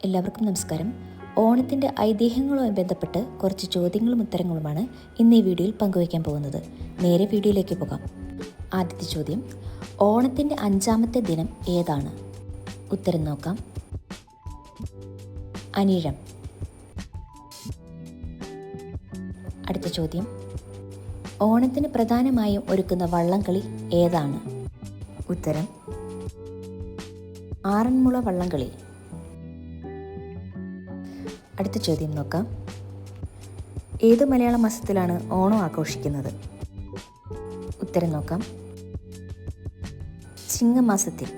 എല്ലാവർക്കും നമസ്കാരം. ഓണത്തിൻ്റെ ഐതിഹ്യങ്ങളുമായി ബന്ധപ്പെട്ട് കുറച്ച് ചോദ്യങ്ങളും ഉത്തരങ്ങളുമാണ് ഇന്ന് ഈ വീഡിയോയിൽ പങ്കുവയ്ക്കാൻ പോകുന്നത്. നേരെ വീഡിയോയിലേക്ക് പോകാം. ആദ്യത്തെ ചോദ്യം, ഓണത്തിൻ്റെ 5-ാമത്തെ ദിനം ഏതാണ്? ഉത്തരം നോക്കാം. അനിഴം. അടുത്ത ചോദ്യം, ഓണത്തിന് പ്രധാനമായും ഒരുക്കുന്ന വള്ളംകളി ഏതാണ്? ഉത്തരം ആറന്മുള വള്ളംകളി. അടുത്ത ചോദ്യം നോക്കാം. ഏത് മലയാള മാസത്തിലാണ് ഓണം ആഘോഷിക്കുന്നത്? ഉത്തരം നോക്കാം. ചിങ്ങമാസത്തിൽ.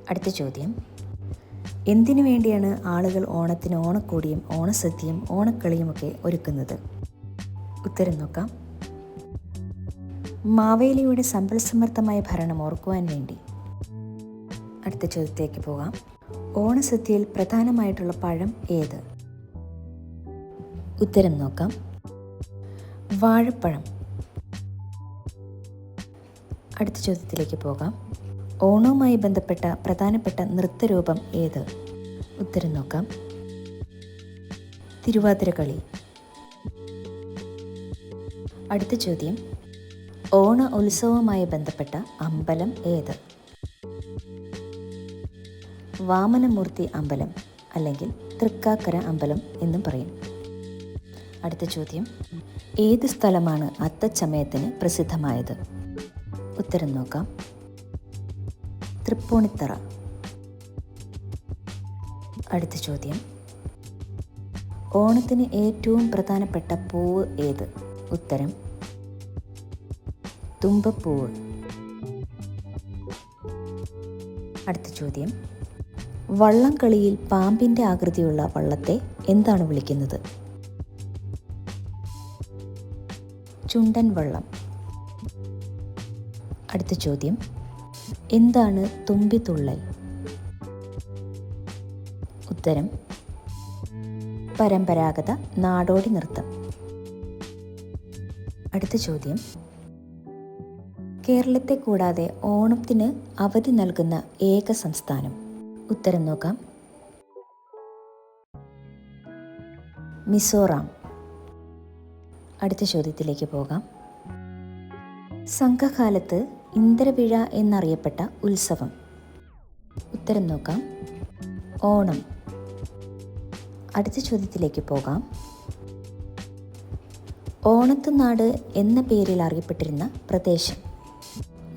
അടുത്ത ചോദ്യം, എന്തിനു വേണ്ടിയാണ് ആളുകൾ ഓണത്തിന് ഓണക്കോടിയും ഓണസദ്യയും ഓണക്കളിയുമൊക്കെ ഒരുക്കുന്നത്? ഉത്തരം നോക്കാം. മാവേലിയുടെ സമ്പൽ സമൃദ്ധമായ ഭരണം ഓർക്കുവാൻ വേണ്ടി. അടുത്ത ചോദ്യത്തിലേക്ക് പോകാം. ഓണസദ്യയിൽ പ്രധാനമായിട്ടുള്ള പഴം ഏത്? ഉത്തരം നോക്കാം. വാഴപ്പഴം. അടുത്ത ചോദ്യത്തിലേക്ക് പോകാം. ഓണവുമായി ബന്ധപ്പെട്ട പ്രധാനപ്പെട്ട നൃത്തരൂപം ഏത്? ഉത്തരം നോക്കാം. തിരുവാതിരക്കളി. അടുത്ത ചോദ്യം, ഓണ ഉത്സവവുമായി ബന്ധപ്പെട്ട അമ്പലം ഏത്? വാമനമൂർത്തി അമ്പലം അല്ലെങ്കിൽ തൃക്കാക്കര അമ്പലം എന്നും പറയും. അടുത്ത ചോദ്യം, ഏത് സ്ഥലമാണ് അത്തച്ചമയത്തിന് പ്രസിദ്ധമായത്? ഉത്തരം നോക്കാം. തൃപ്പൂണിത്തറ. അടുത്ത ചോദ്യം, ഓണത്തിന് ഏറ്റവും പ്രധാനപ്പെട്ട പൂവ് ഏത്? ഉത്തരം തുമ്പപ്പൂവ്. അടുത്ത ചോദ്യം, വള്ളംകളിയിൽ പാമ്പിൻ്റെ ആകൃതിയുള്ള വള്ളത്തെ എന്താണ് വിളിക്കുന്നത്? ചുണ്ടൻ വള്ളം. അടുത്ത ചോദ്യം, എന്താണ് തുമ്പിതുള്ളൽ? ഉത്തരം പരമ്പരാഗത നാടോടി നൃത്തം. അടുത്ത ചോദ്യം, കേരളത്തെ കൂടാതെ ഓണത്തിന് അവധി നൽകുന്ന ഏക സംസ്ഥാനം? ഉത്തരം നോക്കാം. മിസോറാം. അടുത്ത ചോദ്യത്തിലേക്ക് പോകാം. സംഘകാലത്ത് ഇന്ദ്രവിഴ എന്നറിയപ്പെട്ട ഉത്സവം? ഉത്തരം നോക്കാം. ഓണം. അടുത്ത ചോദ്യത്തിലേക്ക് പോകാം. ഓണത്തുനാട് എന്ന പേരിൽ അറിയപ്പെട്ടിരുന്ന പ്രദേശം?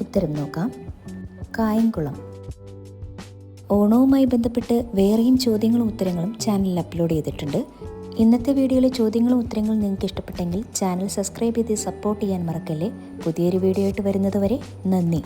ഉത്തരം നോക്കാം. കായംകുളം. ഓണവുമായി ബന്ധപ്പെട്ട് വേറെയും ചോദ്യങ്ങളും ഉത്തരങ്ങളും ചാനലിൽ അപ്ലോഡ് ചെയ്തിട്ടുണ്ട്. ഇന്നത്തെ വീഡിയോയിലെ ചോദ്യങ്ങളും ഉത്തരങ്ങളും നിങ്ങൾക്ക് ഇഷ്ടപ്പെട്ടെങ്കിൽ ചാനൽ സബ്സ്ക്രൈബ് ചെയ്ത് സപ്പോർട്ട് ചെയ്യാൻ മറക്കല്ലേ. പുതിയൊരു വീഡിയോ ആയിട്ട് വരുന്നത് വരെ നന്ദി.